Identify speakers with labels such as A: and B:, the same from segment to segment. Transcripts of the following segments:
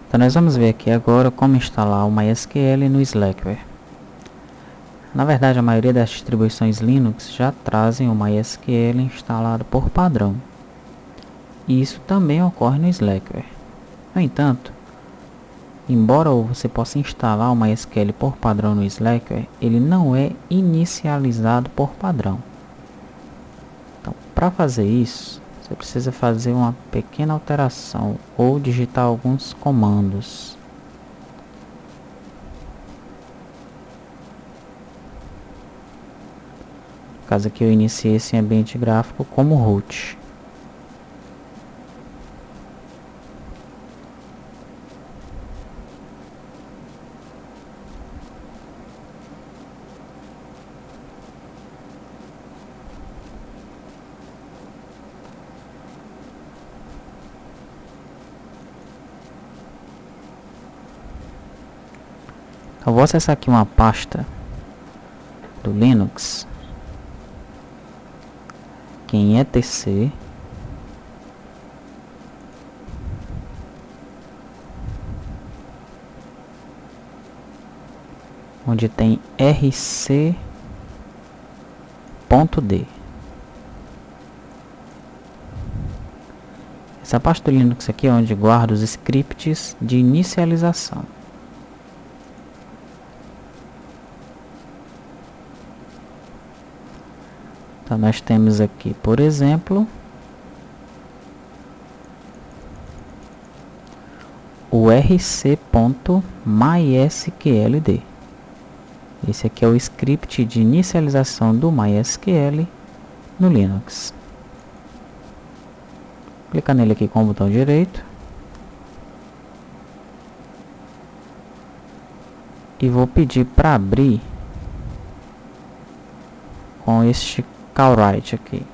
A: Então nós vamos ver aqui agora como instalar o MySQL no Slackware. Na verdade, a maioria das distribuições Linux já trazem o MySQL instalado por padrão. E isso também ocorre no Slackware. No entanto, embora você possa instalar o MySQL por padrão no Slackware, ele não é inicializado por padrão. Então, para fazer isso, você precisa fazer uma pequena alteração ou digitar alguns comandos. No caso aqui eu iniciei esse ambiente gráfico como root. Eu vou acessar aqui uma pasta do Linux, que em etc, onde tem rc.d. Essa pasta do Linux aqui é onde guarda os scripts de inicialização. Então nós temos aqui, por exemplo, o rc.mysqld. Esse aqui é o script de inicialização do MySQL no Linux. Clicar nele aqui com o botão direito. E vou pedir para abrir com este callwrite aqui.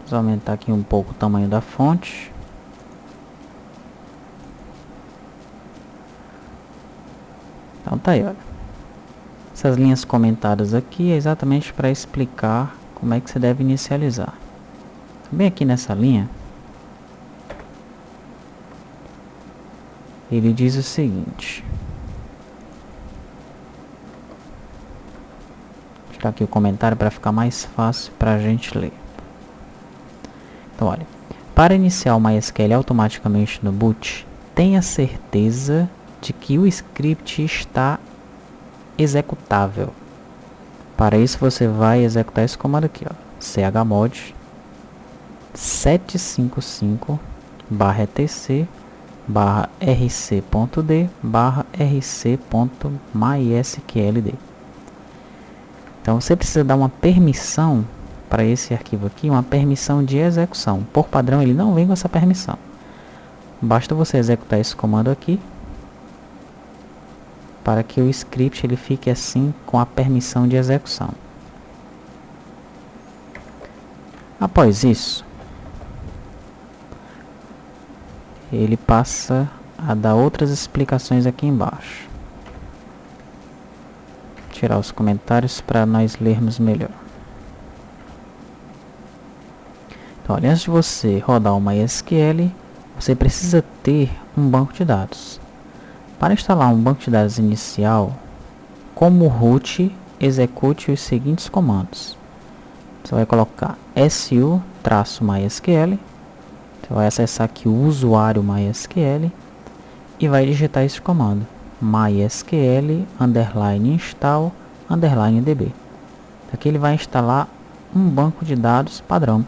A: Vamos aumentar aqui um pouco o tamanho da fonte. Então tá aí, olha. Essas linhas comentadas aqui é exatamente para explicar como é que você deve inicializar. Bem aqui nessa linha, ele diz o seguinte. Vou tirar aqui o comentário para ficar mais fácil para a gente ler. Então olha, para iniciar o MySQL automaticamente no boot, tenha certeza de que o script está executável. Para isso você vai executar esse comando aqui, ó, chmod 755/etc/rc.d/rc.mysqld. Então você precisa dar uma permissão para esse arquivo aqui, uma permissão de execução. Por padrão ele não vem com essa permissão. Basta você executar esse comando aqui para que o script ele fique assim com a permissão de execução. Após isso, ele passa a dar outras explicações aqui embaixo. Vou tirar os comentários para nós lermos melhor. Então, olha, antes de você rodar o MySQL, você precisa ter um banco de dados. Para instalar um banco de dados inicial, como root, execute os seguintes comandos. Você vai colocar su-mysql, você vai acessar aqui o usuário MySQL e vai digitar esse comando, mysql_install_db. Aqui ele vai instalar um banco de dados padrão,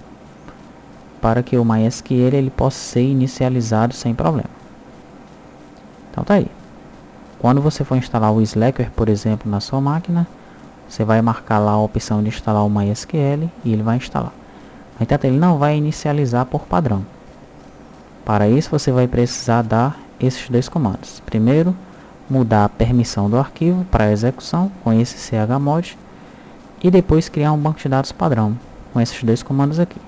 A: para que o MySQL ele possa ser inicializado sem problema. Então tá aí. Quando você for instalar o Slackware, por exemplo, na sua máquina, você vai marcar lá a opção de instalar o MySQL e ele vai instalar. No entanto, ele não vai inicializar por padrão. Para isso, você vai precisar dar esses dois comandos. Primeiro, mudar a permissão do arquivo para execução com esse chmod. e depois criar um banco de dados padrão com esses dois comandos aqui.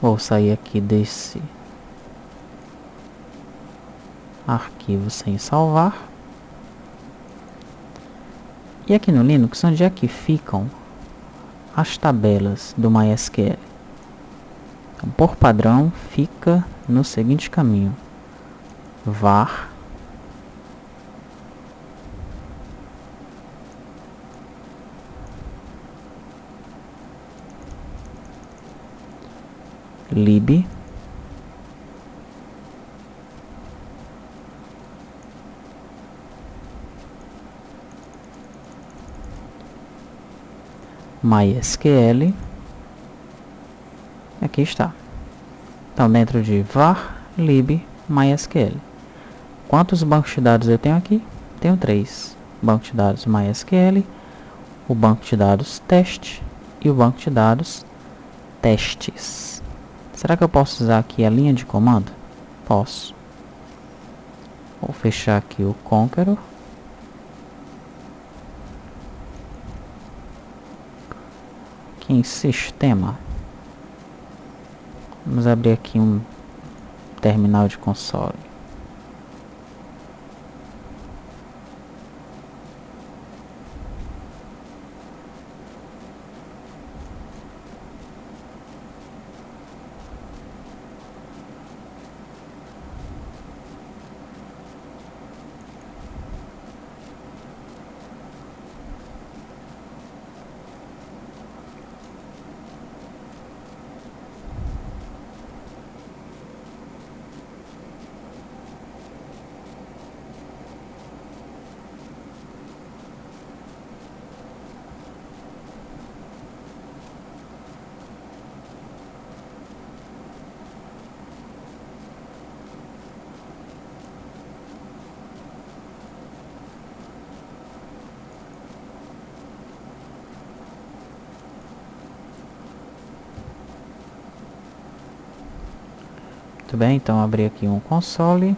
A: Vou sair aqui desse arquivo sem salvar. E aqui no Linux, onde é que ficam as tabelas do MySQL? Então, por padrão, fica no seguinte caminho: var lib MySQL. Aqui está. Então, dentro de var lib MySQL. Quantos bancos de dados eu tenho aqui? Tenho 3. Banco de dados MySQL, o banco de dados teste e o banco de dados testes. Será que eu posso usar aqui a linha de comando? Posso. Vou fechar aqui o Conqueror. Aqui em sistema. Vamos abrir aqui um terminal de console. Muito bem, então abrir aqui um console.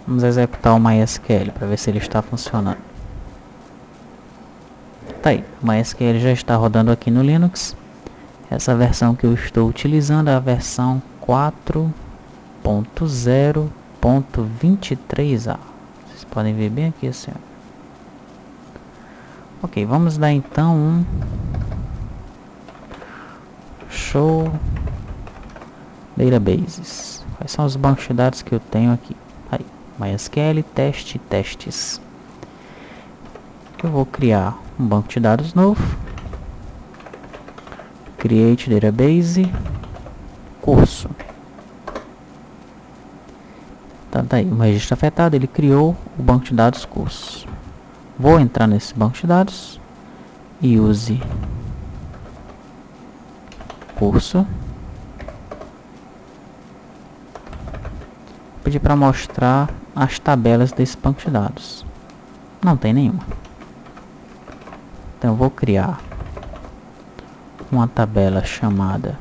A: Vamos executar o MySQL para ver se ele está funcionando. Tá aí, o MySQL já está rodando aqui no Linux. Essa versão que eu estou utilizando é a versão 4.0.23a. Vocês podem ver bem aqui assim, ó. Ok, vamos dar então um show databases. Quais são os bancos de dados que eu tenho aqui? Aí, MySQL teste testes. Eu vou criar um banco de dados novo. Create database curso. Tá aí, o registro afetado, ele criou o banco de dados curso. Vou entrar nesse banco de dados e use curso. Pedir para mostrar as tabelas desse banco de dados. Não tem nenhuma. Então eu vou criar uma tabela chamada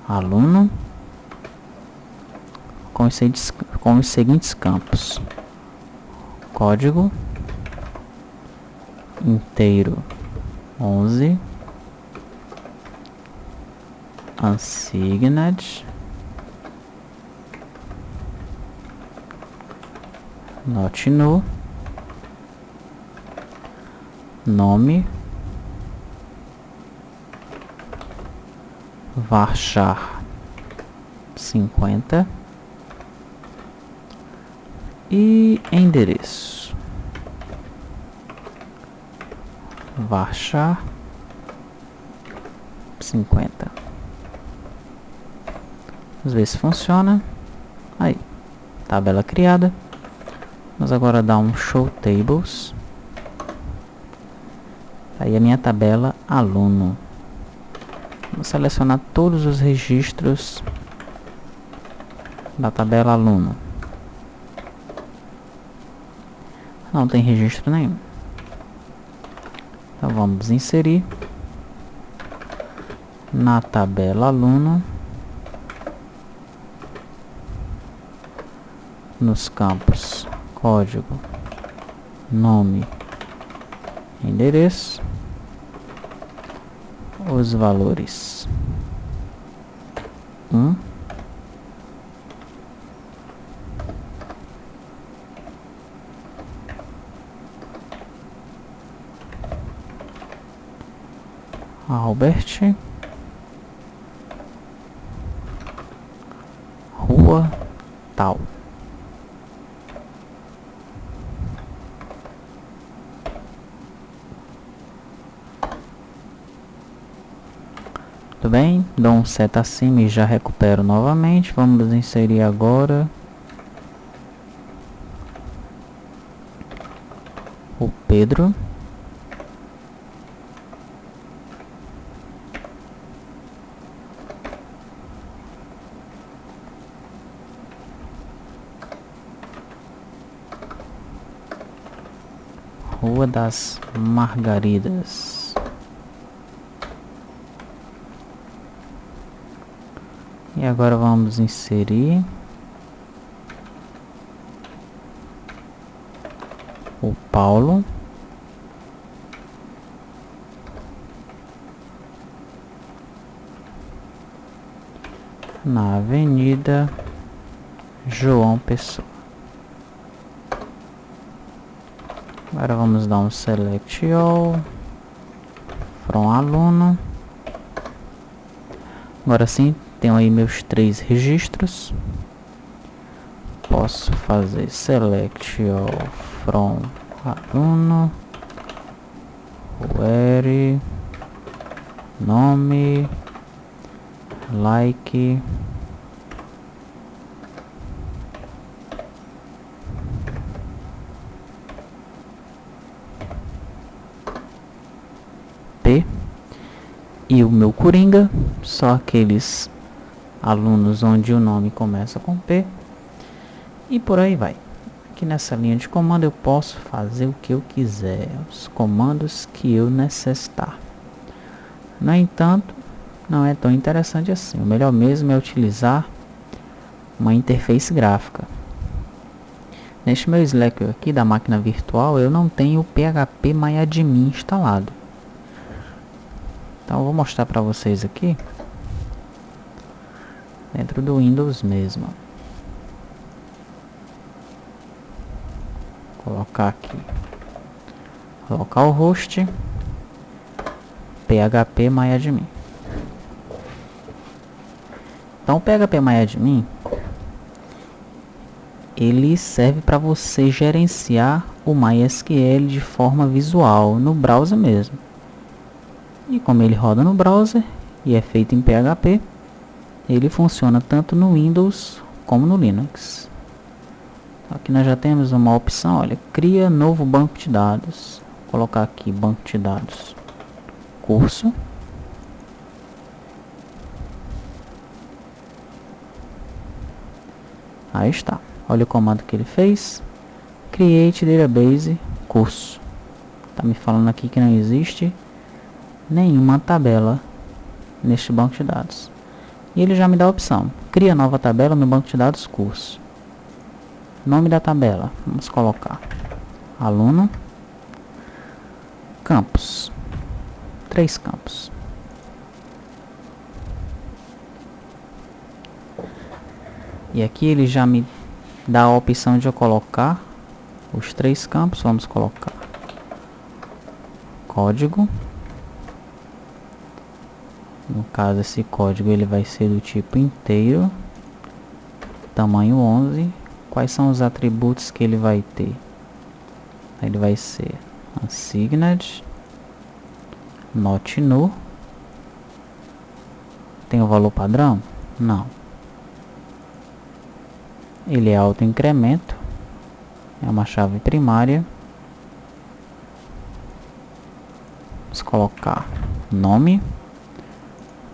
A: aluno com os seguintes campos: código inteiro 11, unsigned, not null, nome, varchar 50 e endereço varchar 50. Vamos ver se funciona. Aí, tabela criada. Vamos agora dar um show tables. Aí a minha tabela aluno. Vou selecionar todos os registros da tabela aluno. Não tem registro nenhum. Então vamos inserir na tabela aluno nos campos código, nome, endereço, os valores 1, Albert, rua tal. Tudo bem? Dou um set acima e já recupero novamente. Vamos inserir agora o Pedro. Rua das Margaridas. E agora vamos inserir o Paulo. Na Avenida João Pessoa. Agora vamos dar um select all from aluno. Agora sim, tenho aí meus 3 registros. Posso fazer select all from aluno, where, nome, like, P, e o meu coringa, só aqueles alunos onde o nome começa com P, e por aí vai. Aqui nessa linha de comando eu posso fazer o que eu quiser, os comandos que eu necessitar. No entanto, não é tão interessante assim. O melhor mesmo é utilizar uma interface gráfica. Neste meu Slack aqui da máquina virtual, eu não tenho o PHP MyAdmin instalado. Então eu vou mostrar para vocês aqui dentro do Windows mesmo. Vou colocar aqui localhost PHP MyAdmin. Então o PHP MyAdmin ele serve para você gerenciar o MySQL de forma visual no browser mesmo. E como ele roda no browser e é feito em PHP, ele funciona tanto no Windows como no Linux. Aqui nós já temos uma opção, olha, cria novo banco de dados. Vou colocar aqui banco de dados curso. Aí está. Olha o comando que ele fez. Create database curso. Tá me falando aqui que não existe nenhuma tabela neste banco de dados. E ele já me dá a opção. Cria nova tabela no banco de dados curso. Nome da tabela. Vamos colocar aluno campos. 3 campos. E aqui ele já me dá a opção de eu colocar os 3 campos. Vamos colocar código. No caso, esse código ele vai ser do tipo inteiro, tamanho 11. Quais são os atributos que ele vai ter? Ele vai ser unsigned, not null. Tem o valor padrão? Não. Ele é autoincremento, é uma chave primária. Vamos colocar nome,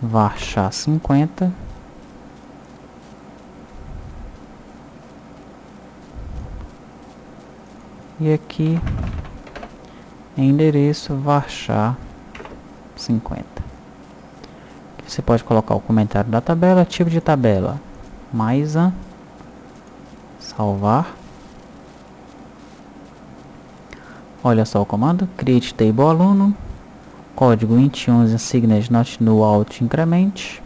A: varchar 50. E aqui endereço varchar 50. Aqui você pode colocar o comentário da tabela, tipo de tabela, mais a Salvar. Olha só o comando. Create table aluno. Código int11 signet not null alt increment.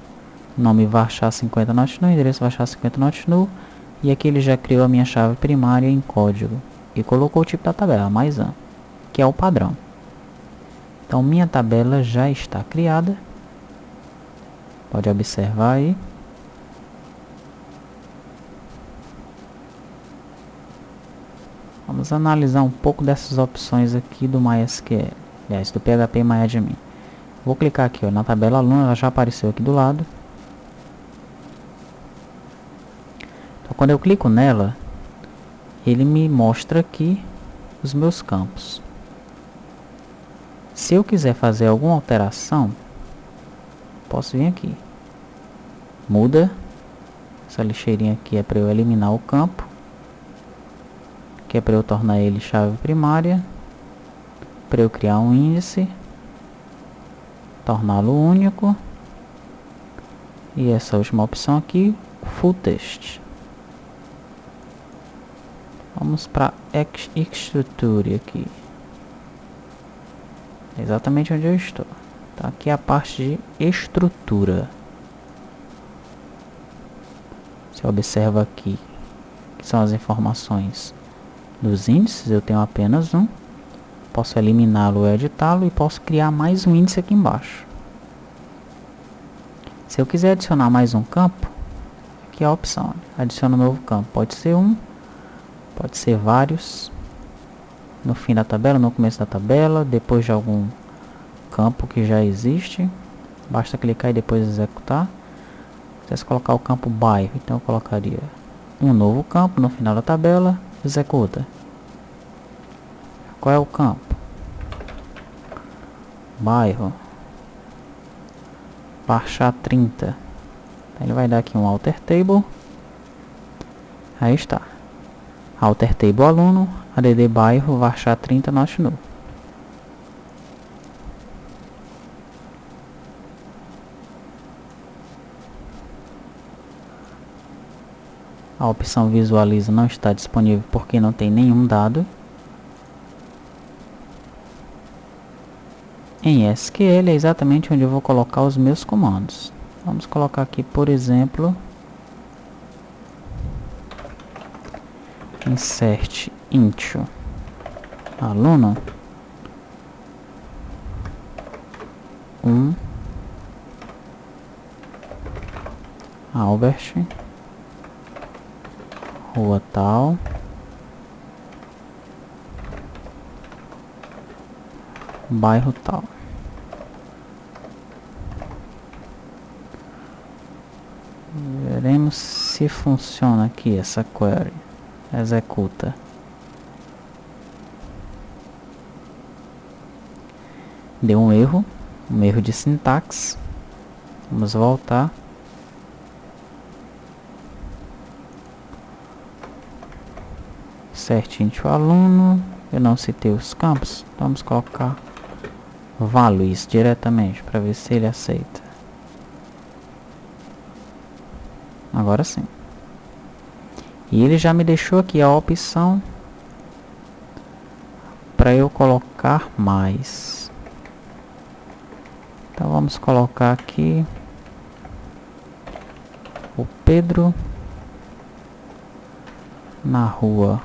A: Nome varchar 50 not null. Endereço varchar 50 not null. E aqui ele já criou a minha chave primária em código. E colocou o tipo da tabela, mais um, que é o padrão. Então minha tabela já está criada. Pode observar aí. Vamos analisar um pouco dessas opções aqui do MySQL. Aliás, do PHP MyAdmin. Vou clicar aqui, ó, na tabela aluno, ela já apareceu aqui do lado. Então quando eu clico nela, ele me mostra aqui os meus campos. Se eu quiser fazer alguma alteração, posso vir aqui. Muda. Essa lixeirinha aqui é para eu eliminar o campo. Que é para eu tornar ele chave primária. Para eu criar um índice. Torná-lo único. E essa última opção aqui, full text. Vamos para Structure aqui. Exatamente onde eu estou. Tá aqui a parte de estrutura. Você observa aqui que são as informações dos índices. Eu tenho apenas um. Posso eliminá-lo ou editá-lo e posso criar mais um índice aqui embaixo. Se eu quiser adicionar mais um campo, aqui é a opção. Adiciona um novo campo. Pode ser um, pode ser vários. No fim da tabela, no começo da tabela, depois de algum campo que já existe. Basta clicar e depois executar. Se quisesse colocar o campo bairro, então eu colocaria um novo campo no final da tabela. Executa. Qual é o campo? Bairro. Varchar 30. Então ele vai dar aqui um alter table. Aí está. Alter table aluno, add bairro, varchar 30 not null. A opção visualiza não está disponível porque não tem nenhum dado. Em SQL é exatamente onde eu vou colocar os meus comandos. Vamos colocar aqui, por exemplo, insert into aluno 1 Albert, rua tal, bairro tal. Veremos se funciona aqui essa query. Executa. Deu um erro de sintaxe. Vamos voltar. Certinho o aluno. Eu não citei os campos. Então vamos colocar values diretamente para ver se ele aceita. Agora sim. E ele já me deixou aqui a opção para eu colocar mais. Então vamos colocar aqui o Pedro na rua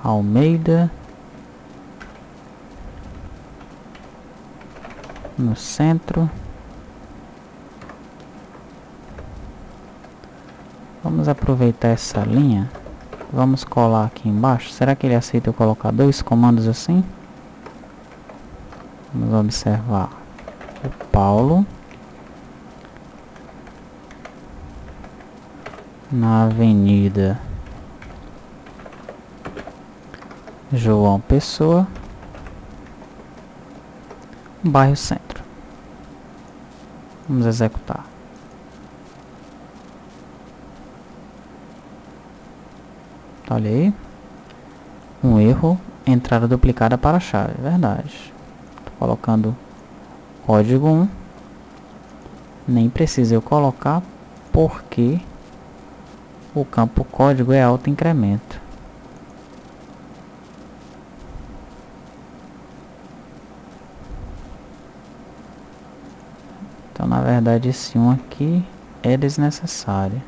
A: Almeida, no centro. Vamos aproveitar essa linha. Vamos colar aqui embaixo. Será que ele aceita eu colocar dois comandos assim? Vamos observar. O Paulo na Avenida João Pessoa, bairro Centro. Vamos executar. Olha aí. Um erro, entrada duplicada para a chave. Verdade. Tô colocando código 1. Nem precisa eu colocar porque o campo código é auto-incremento. Então, na verdade, esse 1 aqui é desnecessário.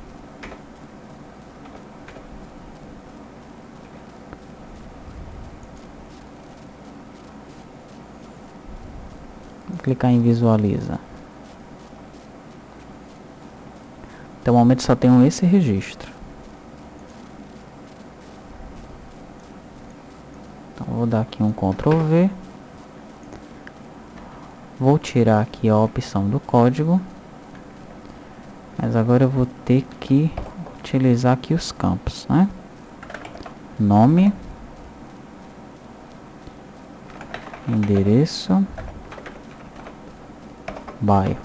A: Vou clicar em visualiza. Até o momento só tenho esse registro. Então, vou dar aqui um Ctrl V. Vou tirar aqui a opção do código. Mas agora eu vou ter que utilizar aqui os campos, né? Nome. Endereço. Bairro.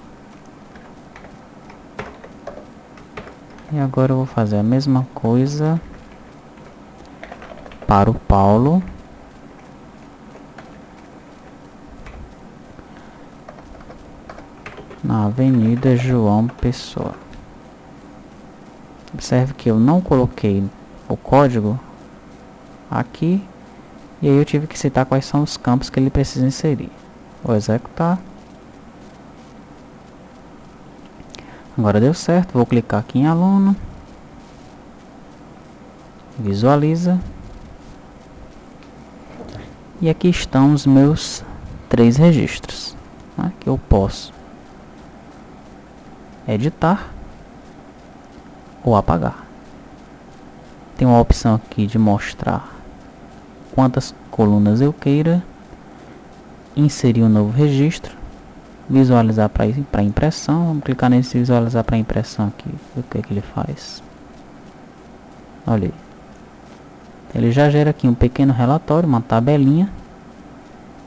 A: E agora eu vou fazer a mesma coisa para o Paulo. Na Avenida João Pessoa. Observe que eu não coloquei o código aqui. E aí eu tive que citar quais são os campos que ele precisa inserir. Vou executar. Agora deu certo. Vou clicar aqui em aluno. Visualiza. E aqui estão os meus 3 registros, né, que eu posso editar ou apagar. Tem uma opção aqui de mostrar quantas colunas eu queira, inserir um novo registro, visualizar para impressão. Vamos clicar nesse visualizar para impressão aqui. O que é que ele faz? Olha aí. Ele já gera aqui um pequeno relatório, uma tabelinha,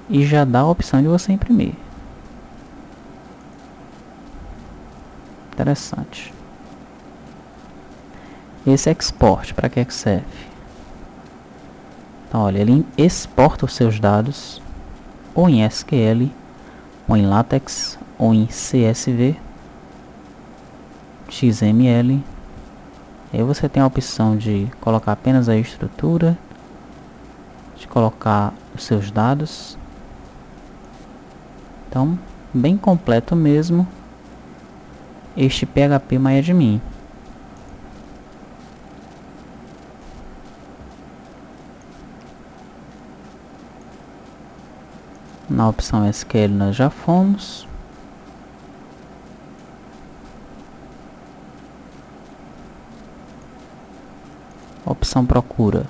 A: e já dá a opção de você imprimir. Interessante. Esse export, para que serve? Então, olha, ele exporta os seus dados ou em SQL, ou em LaTeX, ou em CSV, XML. Aí você tem a opção de colocar apenas a estrutura, de colocar os seus dados. Então, bem completo mesmo este PHP-MyAdmin. Na opção SQL nós já fomos. Opção procura.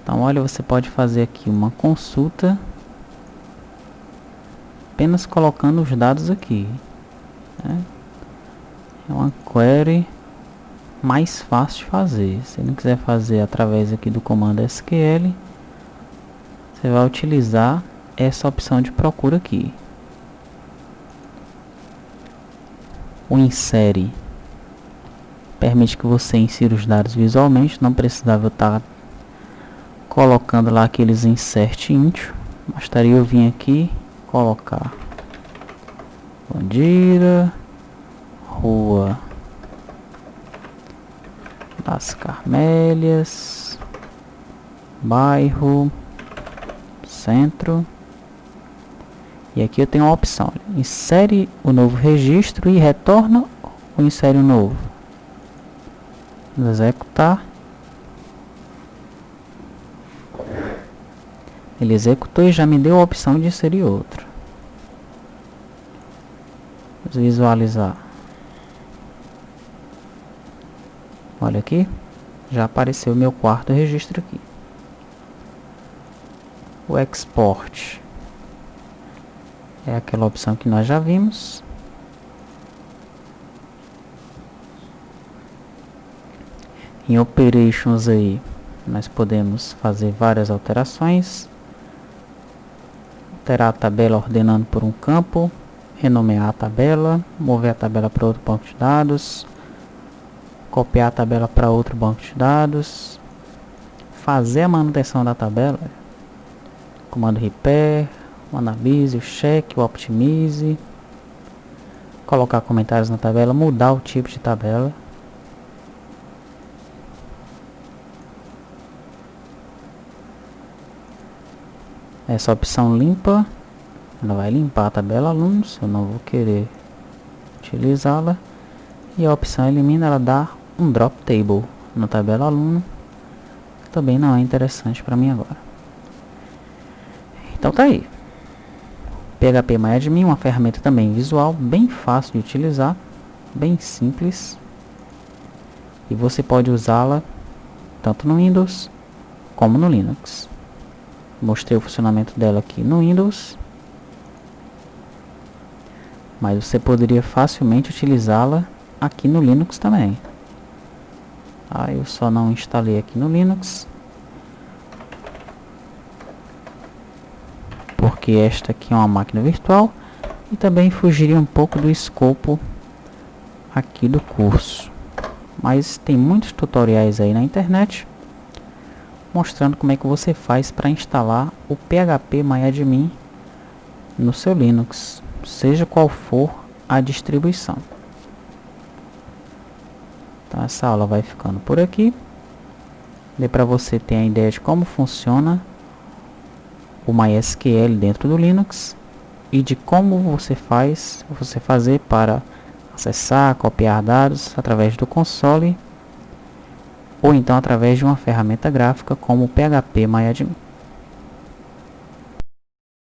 A: Então, olha, você pode fazer aqui uma consulta apenas colocando os dados aqui, né? É uma query mais fácil de fazer. Se não quiser fazer através aqui do comando SQL, você vai utilizar essa opção de procura aqui. O insere permite que você insira os dados visualmente. Não precisava eu estar colocando lá aqueles insert int. Bastaria eu vir aqui colocar Bandira, Rua das Carmélias, bairro, centro. E aqui eu tenho uma opção: insere o novo registro e retorna ou insere o novo. Vamos executar. Ele executou e já me deu a opção de inserir outro. Vamos visualizar. Olha aqui, já apareceu o meu quarto registro aqui. O export é aquela opção que nós já vimos. Em operations aí, nós podemos fazer várias alterações. Alterar a tabela ordenando por um campo, renomear a tabela, mover a tabela para outro banco de dados, copiar a tabela para outro banco de dados, fazer a manutenção da tabela, comando repair, o analise, o check, o optimize, colocar comentários na tabela, mudar o tipo de tabela. Essa opção limpa, ela vai limpar a tabela alunos, eu não vou querer utilizá-la. E a opção elimina, ela dá um drop table na tabela aluno, que também não é interessante para mim agora. Então tá aí. PHP MyAdmin, uma ferramenta também visual, bem fácil de utilizar, bem simples. E você pode usá-la tanto no Windows como no Linux. Mostrei o funcionamento dela aqui no Windows, mas você poderia facilmente utilizá-la aqui no Linux também. Eu só não instalei aqui no Linux, porque esta aqui é uma máquina virtual e também fugiria um pouco do escopo aqui do curso. Mas tem muitos tutoriais aí na internet mostrando como é que você faz para instalar o PHP MyAdmin no seu Linux, seja qual for a distribuição. Então essa aula vai ficando por aqui. Dê para você ter a ideia de como funciona o MySQL dentro do Linux e de como você fazer para acessar, copiar dados através do console ou então através de uma ferramenta gráfica como o PHP MyAdmin.